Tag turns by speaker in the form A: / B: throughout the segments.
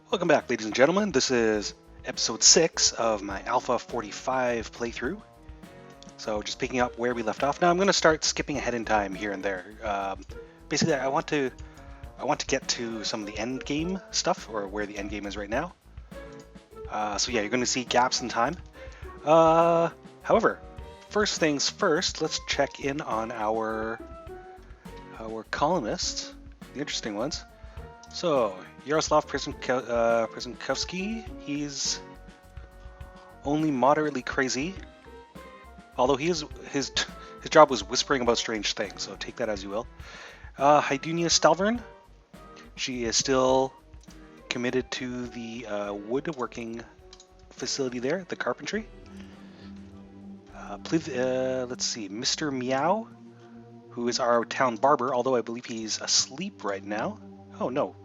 A: Welcome back, ladies and gentlemen. This is episode 6 of my Alpha 45 playthrough. So just picking up where we left off. Now I'm going to start skipping ahead in time here and there. Basically, I want to get to some of the end game stuff, or where the end game is right now. So yeah, you're going to see gaps in time. However, first things first, let's check in on our colonists, the interesting ones. So, Yaroslav Przenkovsky, he's only moderately crazy, although his job was whispering about strange things, so take that as you will. Hydunia Stalvern, she is still committed to the woodworking facility there, the carpentry. Let's see, Mr. Meow, who is our town barber, although I believe he's asleep right now. Oh no.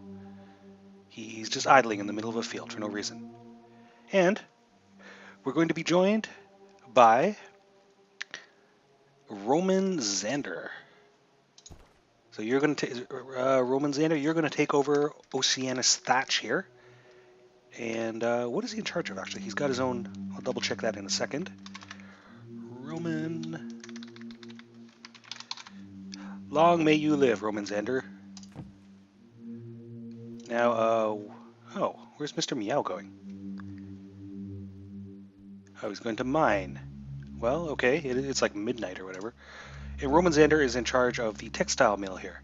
A: He's just idling in the middle of a field for no reason. And we're going to be joined by Roman Zander. So you're going to Roman Zander, you're going to take over Oceanus Thatch here. And what is he in charge of, actually? He's got his own... I'll double check that in a second. Roman... Long may you live, Roman Zander. Now, oh, where's Mr. Meow going? Oh, he's going to mine. Well, okay, it's like midnight or whatever. And Roman Zander is in charge of the textile mill here.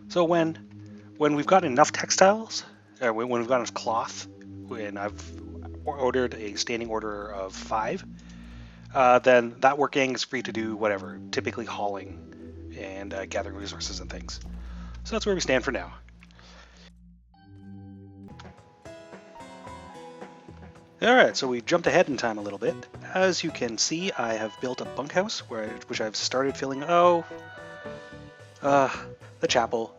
A: So when we've got enough textiles, when we've got enough cloth, and I've ordered a standing order of 5, then that work gang is free to do whatever, typically hauling and gathering resources and things. So that's where we stand for now. Alright, so we jumped ahead in time a little bit. As you can see, I have built a bunkhouse, which I've started filling. The chapel.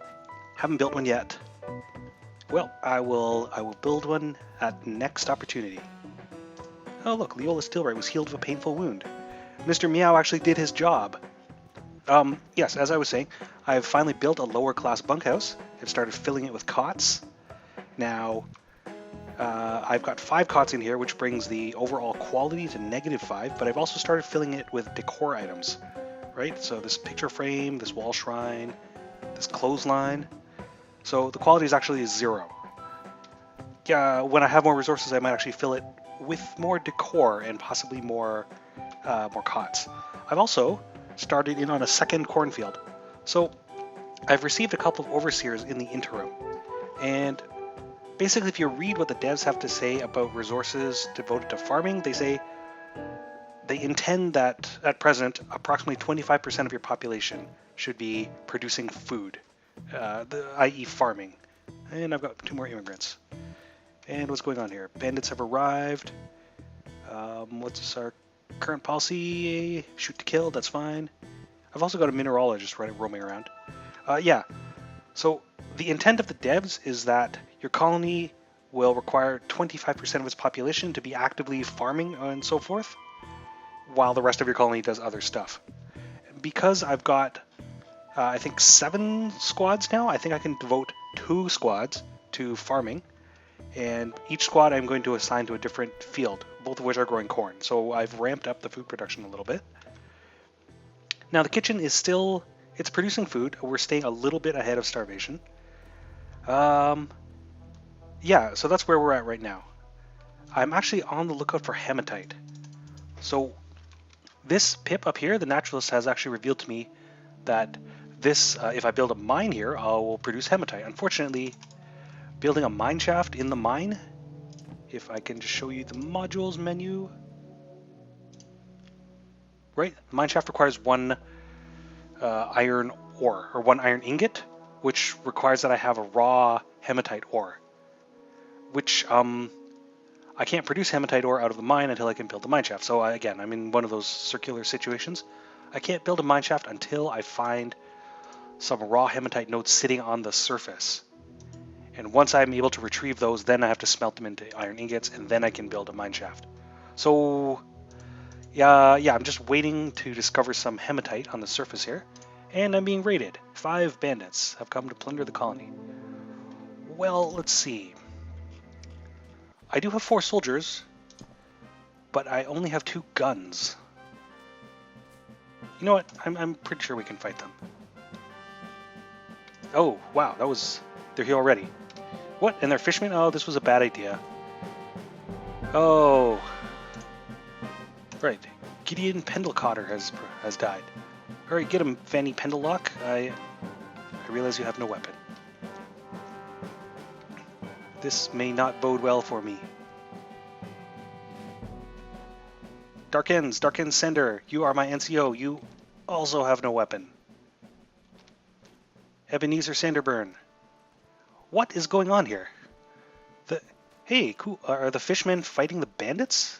A: Haven't built one yet. Well, I will build one at next opportunity. Oh look, Leola Steelbright was healed of a painful wound. Mr. Meow actually did his job. Yes, as I was saying, I've finally built a lower class bunkhouse. I've started filling it with cots. Now, I've got 5 cots in here, which brings the overall quality to -5, but I've also started filling it with decor items, right? So this picture frame, this wall shrine, this clothesline. So the quality is actually 0. Yeah, when I have more resources, I might actually fill it with more decor and possibly more cots. I've also started in on a second cornfield. So I've received a couple of overseers in the interim, and basically, if you read what the devs have to say about resources devoted to farming, they say they intend that, at present, approximately 25% of your population should be producing food, i.e. farming. And I've got 2 more immigrants. And what's going on here? Bandits have arrived. What's our current policy? Shoot to kill, that's fine. I've also got a mineralogist roaming around. Yeah, so the intent of the devs is that your colony will require 25% of its population to be actively farming and so forth, while the rest of your colony does other stuff. Because I've got, I think, 7 squads now, I think I can devote 2 squads to farming, and each squad I'm going to assign to a different field, both of which are growing corn. So I've ramped up the food production a little bit. Now the kitchen is still, it's producing food. We're staying a little bit ahead of starvation. Yeah, so that's where we're at right now. I'm actually on the lookout for hematite. So this pip up here, the naturalist, has actually revealed to me that this, if I build a mine here, I will produce hematite. Unfortunately, building a mine shaft in the mine, if I can just show you the modules menu. Right, the mine shaft requires 1 iron ore, or 1 iron ingot, which requires that I have a raw hematite ore. Which, I can't produce hematite ore out of the mine until I can build the mine shaft. So again, I'm in one of those circular situations. I can't build a mine shaft until I find some raw hematite nodes sitting on the surface. And once I'm able to retrieve those, then I have to smelt them into iron ingots, and then I can build a mine shaft. So, yeah, I'm just waiting to discover some hematite on the surface here. And I'm being raided. 5 bandits have come to plunder the colony. Well, let's see. I do have 4 soldiers, but I only have 2 guns. You know what? I'm pretty sure we can fight them. Oh, wow, that was... They're here already. What? And they're fishermen? Oh, this was a bad idea. Oh. Right. Gideon Pendlecotter has died. Alright, get him, Fanny Pendlelock. I realize you have no weapon. This may not bode well for me. Dark Ends Sender, you are my NCO. You also have no weapon. Ebenezer Sanderburn. What is going on here? Hey, cool. Are the fishmen fighting the bandits?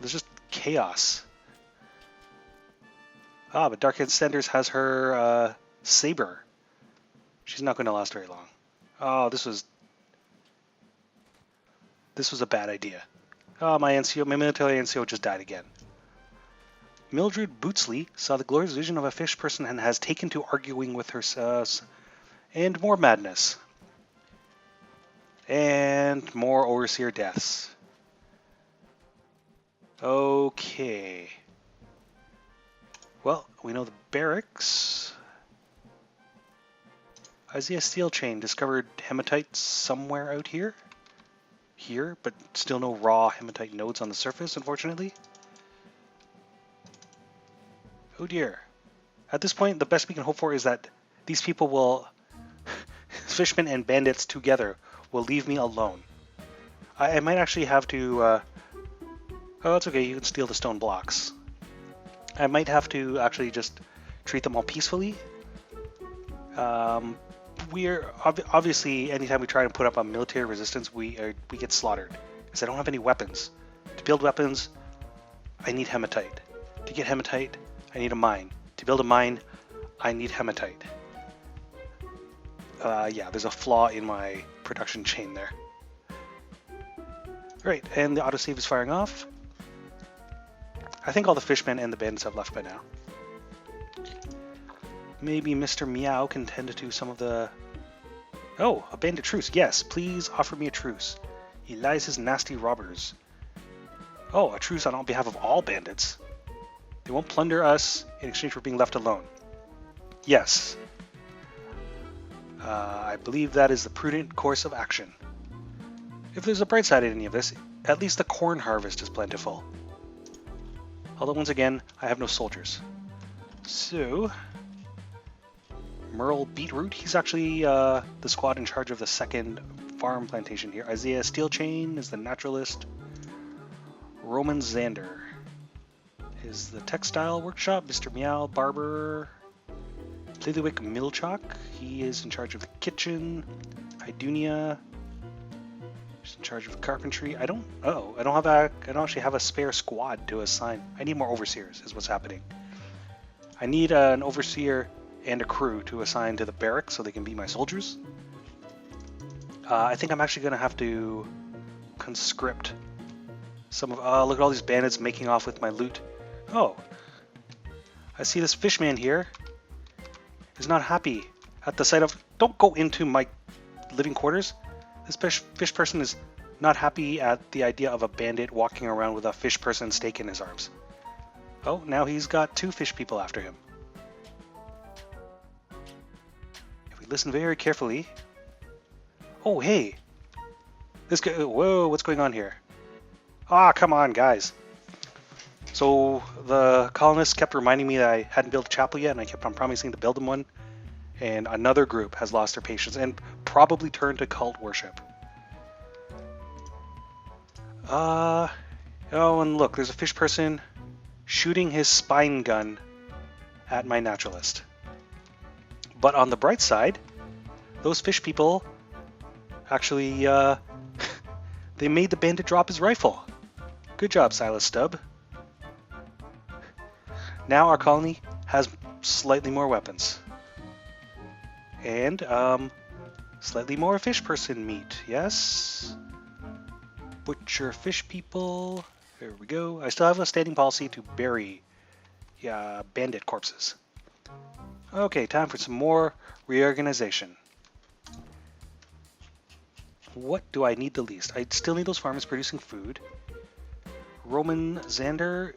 A: There's just chaos. Ah, but Dark Ends Senders has her saber. She's not going to last very long. Oh, this was a bad idea. Oh, my military NCO just died again. Mildred Bootsley saw the glorious vision of a fish person and has taken to arguing with her, and more madness. And more overseer deaths. Okay. Well, we know the barracks. Isaiah Steelchain discovered hematite somewhere out here. But still no raw hematite nodes on the surface, unfortunately. Oh dear. At this point, the best we can hope for is that these people will... fishmen and bandits together will leave me alone. I might actually have to... Oh, it's okay, you can steal the stone blocks. I might have to actually just treat them all peacefully. We're obviously, anytime we try to put up a military resistance, we get slaughtered because I don't have any weapons. To build weapons, I need hematite. To get hematite, I need a mine. To build a mine, I need hematite. Yeah, there's a flaw in my production chain there. Right, and the autosave is firing off. I think all the fishmen and the bandits have left by now. Maybe Mr. Meow can tend to some of the... Oh, a bandit truce. Yes, please offer me a truce. Elias's nasty robbers. Oh, a truce on behalf of all bandits. They won't plunder us in exchange for being left alone. Yes. I believe that is the prudent course of action. If there's a bright side in any of this, at least the corn harvest is plentiful. Although once again, I have no soldiers. So... Merle Beetroot, he's actually the squad in charge of the second farm plantation here. Isaiah Steelchain is the naturalist. Roman Xander is the textile workshop. Mr. Meow, barber. Plilywick Milchok, he is in charge of the kitchen. Idunia, she's in charge of carpentry. I don't actually have a spare squad to assign. I need more overseers is what's happening. I need an overseer and a crew to assign to the barracks so they can be my soldiers. I think I'm actually going to have to conscript some of... look at all these bandits making off with my loot. Oh, I see this fishman here is not happy at the sight of... Don't go into my living quarters. This fish person is not happy at the idea of a bandit walking around with a fish person stake in his arms. Oh, now he's got 2 fish people after him. Listen very carefully. Oh, hey. This guy... Whoa, what's going on here? Ah, come on, guys. So, the colonists kept reminding me that I hadn't built a chapel yet, and I kept on promising to build them one. And another group has lost their patience and probably turned to cult worship. Oh, and look, there's a fish person shooting his spine gun at my naturalist. But on the bright side, those fish people actually, they made the bandit drop his rifle. Good job, Silas Stubb. Now our colony has slightly more weapons. And, slightly more fish person meat, yes? Butcher fish people. There we go. I still have a standing policy to bury bandit corpses. Okay, time for some more reorganization. what do I need the least? I still need those farmers producing food. Roman Xander,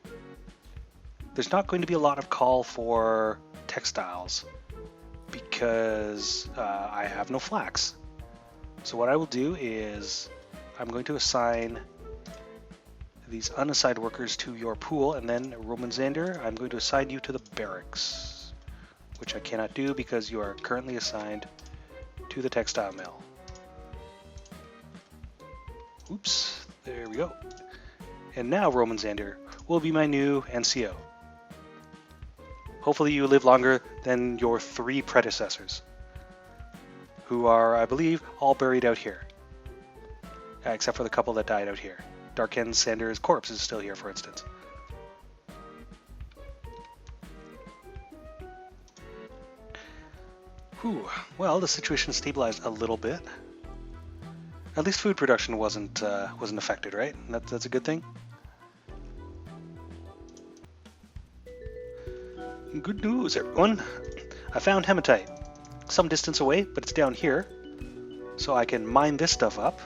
A: there's not going to be a lot of call for textiles because I have no flax. So what I will do is I'm going to assign these unassigned workers to your pool, and then Roman Xander, I'm going to assign you to the barracks, which I cannot do because you are currently assigned to the textile mill. Oops, there we go. And now Roman Xander will be my new NCO. Hopefully you live longer than your 3 predecessors, who are, I believe, all buried out here. Except for the couple that died out here. Darken Sander's corpse is still here, for instance. Whew. Well, the situation stabilized a little bit. At least food production wasn't affected, right? That's a good thing. Good news, everyone. I found hematite. Some distance away, but it's down here. So I can mine this stuff up.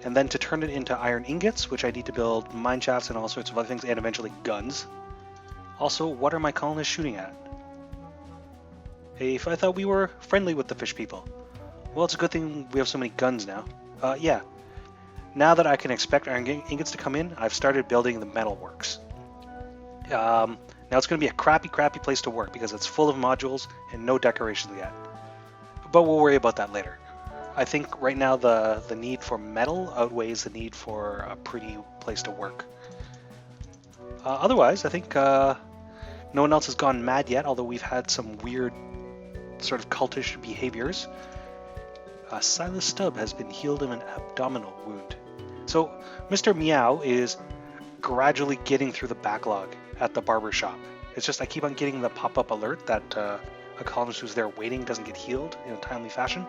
A: And then to turn it into iron ingots, which I need to build mine shafts and all sorts of other things, and eventually guns. Also, what are my colonists shooting at? Hey, I thought we were friendly with the fish people. Well, it's a good thing we have so many guns now. Yeah. Now that I can expect iron ingots to come in, I've started building the metalworks. Now it's going to be a crappy place to work because it's full of modules and no decorations yet. But we'll worry about that later. I think right now the need for metal outweighs the need for a pretty place to work. Otherwise, I think no one else has gone mad yet, although we've had some weird sort of cultish behaviors. Silas Stubb has been healed of an abdominal wound. So Mr. Meow is gradually getting through the backlog at the barber shop. It's just I keep on getting the pop-up alert that a colonist who's there waiting doesn't get healed in a timely fashion.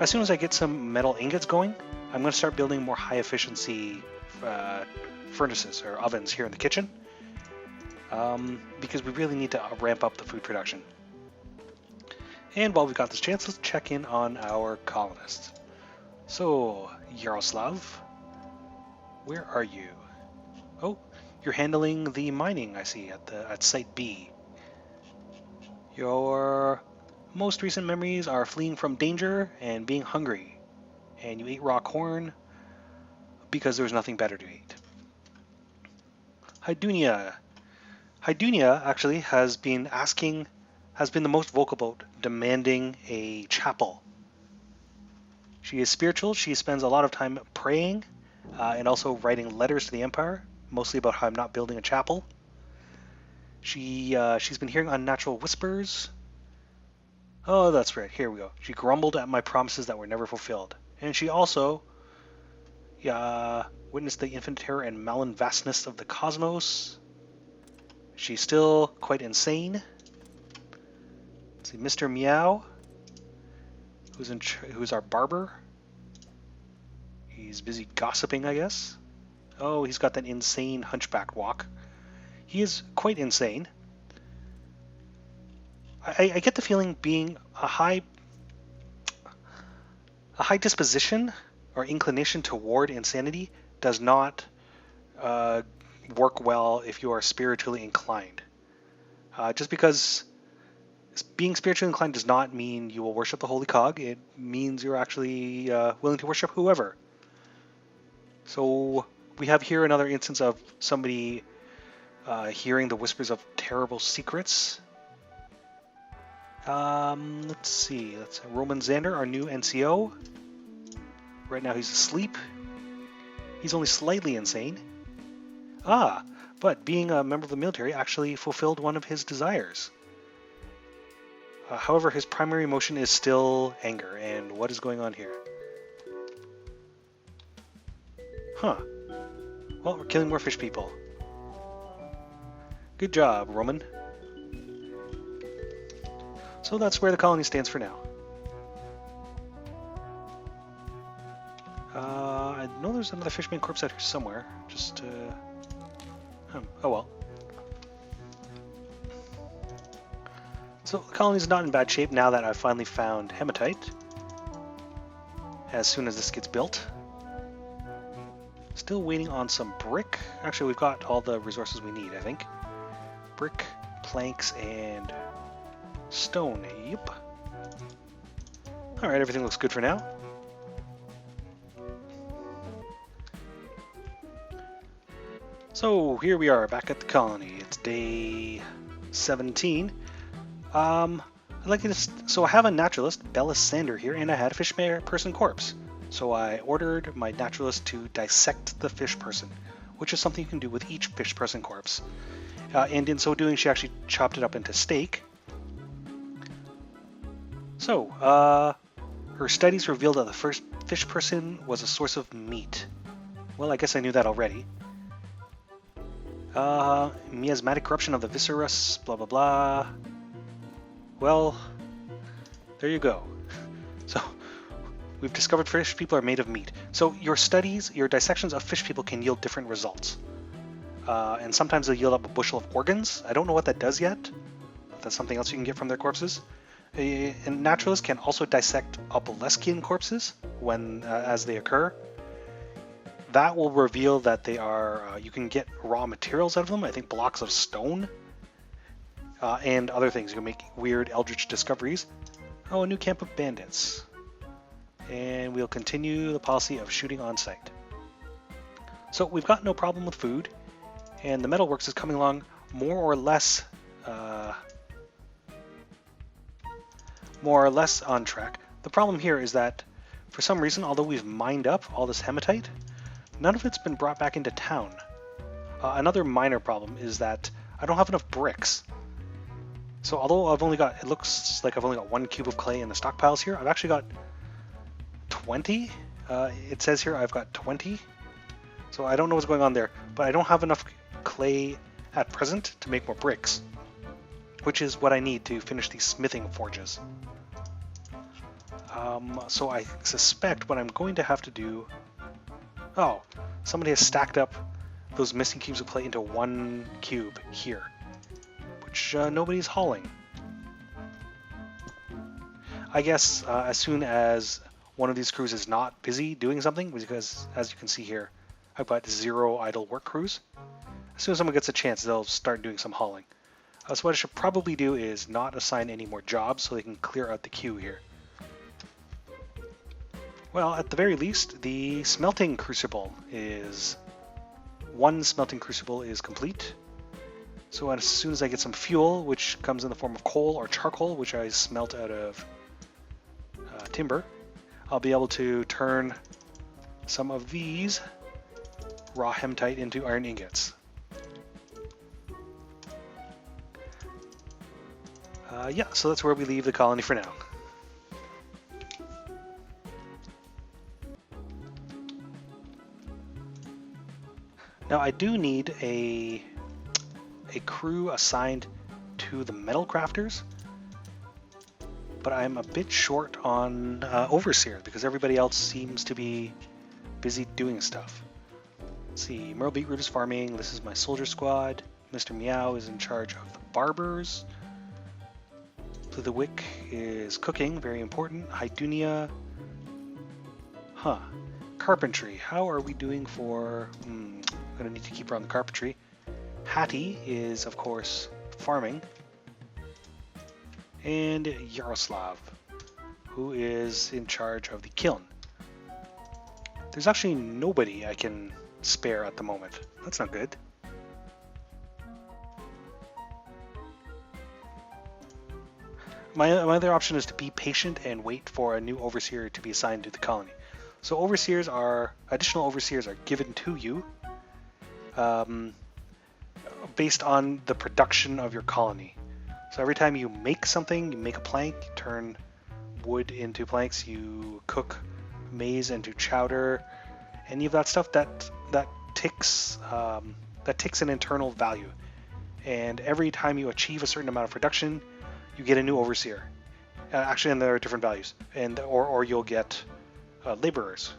A: As soon as I get some metal ingots going, I'm going to start building more high-efficiency furnaces or ovens here in the kitchen because we really need to ramp up the food production. And while we've got this chance, let's check in on our colonists. So, Yaroslav, where are you? Oh, you're handling the mining, I see, at Site B. Your most recent memories are fleeing from danger and being hungry. And you ate raw corn because there was nothing better to eat. Hydunia actually has been the most vocal about demanding a chapel. She is spiritual. She spends a lot of time praying and also writing letters to the Empire, mostly about how I'm not building a chapel. She's been hearing unnatural whispers. Oh, that's right. Here we go. She grumbled at my promises that were never fulfilled. And she also witnessed the infinite terror and malign vastness of the cosmos. She's still quite insane. Let's see, Mr. Meow, who's our barber. He's busy gossiping, I guess. Oh, he's got that insane hunchback walk. He is quite insane. I get the feeling being a high disposition or inclination toward insanity does not work well if you are spiritually inclined. Just because being spiritually inclined does not mean you will worship the Holy Cog. It means you're actually willing to worship whoever. So we have here another instance of somebody hearing the whispers of terrible secrets. Let's see. That's Roman Xander, our new NCO. Right now he's asleep. He's only slightly insane. But being a member of the military actually fulfilled one of his desires. However, his primary emotion is still anger. And what is going on here? Huh. Well, we're killing more fish people. Good job, Roman. So that's where the colony stands for now. I know there's another fishman corpse out here somewhere. Just, oh well. So the colony's not in bad shape now that I've finally found hematite. as soon as this gets built. Still waiting on some brick. Actually, we've got all the resources we need, I think. Brick, planks, and stone. Yep. Alright, everything looks good for now. So here we are back at the colony. It's day 17. I'd like to so I have a naturalist, Belissander here, and I had a fish person corpse. So I ordered my naturalist to dissect the fish person, which is something you can do with each fish person corpse. And in so doing, she actually chopped it up into steak. So, her studies revealed that the first fish person was a source of meat. Well, I guess I knew that already. Miasmatic corruption of the viscerus, blah blah blah. Well, there you go. So, we've discovered fish people are made of meat. So your studies, your dissections of fish people can yield different results. And sometimes they'll yield up a bushel of organs. I don't know what that does yet. But that's something else you can get from their corpses. A naturalist can also dissect Obeliskian corpses when as they occur. That will reveal that they are, you can get raw materials out of them, I think blocks of stone, and other things. You can make weird eldritch discoveries. Oh, a new camp of bandits. And we'll continue the policy of shooting on sight. So we've got no problem with food, and the metalworks is coming along more or less on track. The problem here is that, for some reason, although we've mined up all this hematite, none of it's been brought back into town. Another minor problem is that I don't have enough bricks. So although it looks like I've only got 1 cube of clay in the stockpiles here, I've actually got 20. It says here I've got 20. So I don't know what's going on there, but I don't have enough clay at present to make more bricks, which is what I need to finish these smithing forges. So I suspect what I'm going to have to do... Oh, somebody has stacked up those missing cubes of clay into 1 cube here, which nobody's hauling. I guess as soon as one of these crews is not busy doing something, because as you can see here, I've got 0 idle work crews. As soon as someone gets a chance, they'll start doing some hauling. So what I should probably do is not assign any more jobs so they can clear out the queue here. Well, at the very least, the smelting crucible is... 1 smelting crucible is complete. So as soon as I get some fuel, which comes in the form of coal or charcoal, which I smelt out of timber, I'll be able to turn some of these raw hematite into iron ingots. Yeah, so that's where we leave the colony for now. Now I do need a crew assigned to the metal crafters, but I'm a bit short on overseer because everybody else seems to be busy doing stuff. Let's see, Merle Beetroot is farming. This is my soldier squad. Mr. Meow is in charge of the barbers. Blue the Wick is cooking, very important. Hydunia, carpentry. How are we doing for? I'm gonna need to keep her on the carpentry. Hattie is, of course, farming. And Yaroslav, who is in charge of the kiln. There's actually nobody I can spare at the moment. That's not good. My other option is to be patient and wait for a new overseer to be assigned to the colony. So additional overseers are given to you based on the production of your colony. So every time you make something, you make a plank, you turn wood into planks, you cook maize into chowder, any of that stuff that ticks an internal value. And every time you achieve a certain amount of production, you get a new overseer. Actually, and there are different values, or you'll get laborers.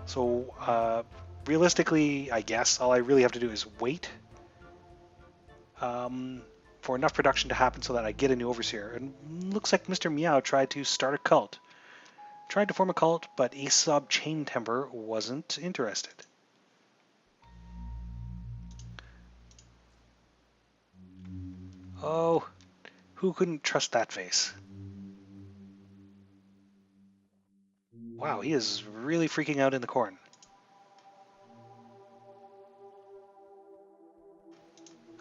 A: So realistically, I guess all I really have to do is wait for enough production to happen so that I get a new overseer. And looks like Mr. Meow tried to start a cult, Tried to form a cult, but Aesop Chain Temper wasn't interested. Oh, who couldn't trust that face? Wow, he is really freaking out in the corn.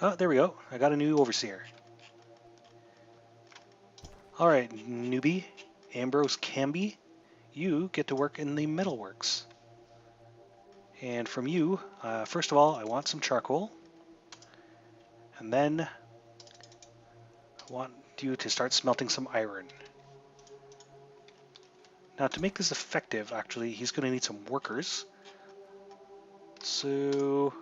A: Oh, there we go. I got a new overseer. Alright, newbie, Ambrose Camby, you get to work in the metalworks. And from you, first of all, I want some charcoal. And then I want you to start smelting some iron. Now, to make this effective, actually, he's going to need some workers. So,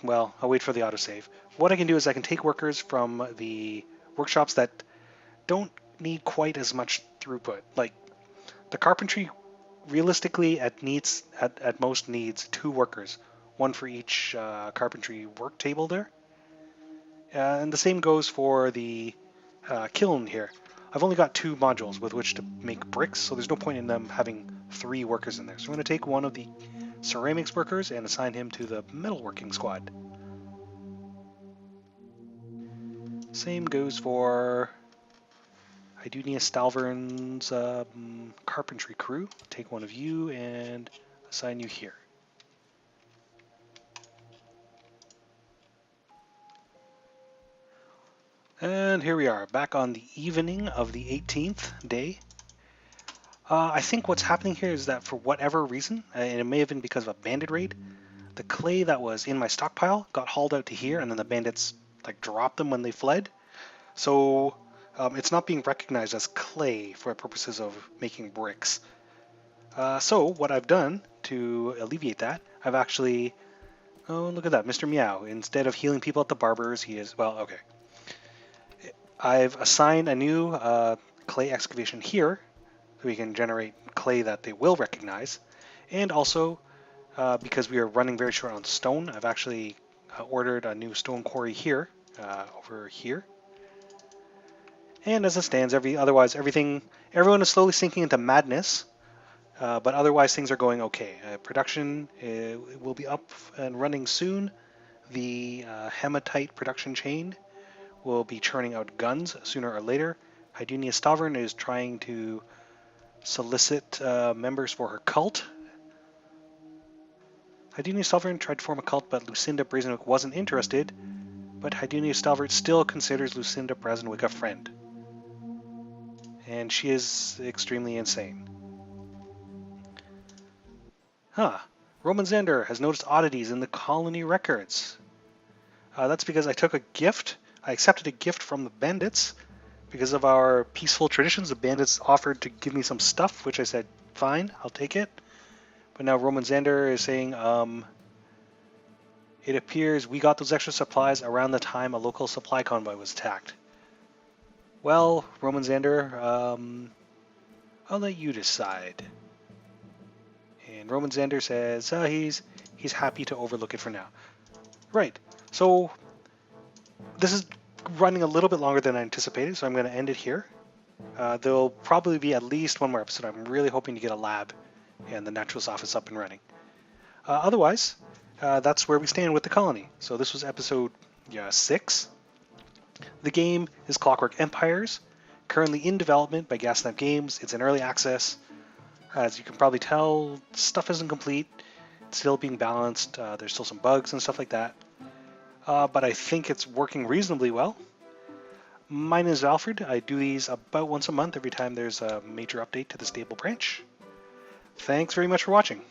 A: well, I'll wait for the autosave. What I can do is I can take workers from the workshops that don't need quite as much throughput. Like, the carpentry, realistically, at most needs 2 workers. 1 for each carpentry work table there. And the same goes for the kiln here. I've only got 2 modules with which to make bricks, so there's no point in them having 3 workers in there. So I'm going to take one of the ceramics workers and assign him to the metalworking squad. Same goes for Idunia Stalvern's carpentry crew. Take one of you and assign you here. And here we are, back on the evening of the 18th day. I think what's happening here is that for whatever reason, and it may have been because of a bandit raid, the clay that was in my stockpile got hauled out to here, and then the bandits dropped them when they fled. So it's not being recognized as clay for purposes of making bricks. So what I've done to alleviate that, I've actually... Oh, look at that, Mr. Meow. Instead of healing people at the barber's, he is... Well, okay. I've assigned a new clay excavation here, so we can generate clay that they will recognize. And also, because we are running very short on stone, I've actually ordered a new stone quarry here, over here. And as it stands, everyone is slowly sinking into madness, but otherwise things are going okay. Production will be up and running soon. The hematite production chain will be churning out guns sooner or later. Idunia Stavern is trying to solicit members for her cult. Idunia Stavern tried to form a cult, but Lucinda Brazenwick wasn't interested. But Idunia Stavern still considers Lucinda Brazenwick a friend. And she is extremely insane. Roman Xander has noticed oddities in the colony records. That's because I accepted a gift from the Bandits. Because of our peaceful traditions, the Bandits offered to give me some stuff, which I said, fine, I'll take it. But now Roman Xander is saying, it appears we got those extra supplies around the time a local supply convoy was attacked. Well, Roman Xander, I'll let you decide. And Roman Xander says he's happy to overlook it for now. Right, so this is running a little bit longer than I anticipated, so I'm going to end it here. There'll probably be at least one more episode. I'm really hoping to get a lab and the naturalist office up and running. Otherwise, that's where we stand with the colony. So this was episode 6. The game is Clockwork Empires, currently in development by Gaslamp Games. It's in early access. As you can probably tell, stuff isn't complete. It's still being balanced. There's still some bugs and stuff like that. But I think it's working reasonably well. My name is Alfred. I do these about once a month every time there's a major update to the stable branch. Thanks very much for watching.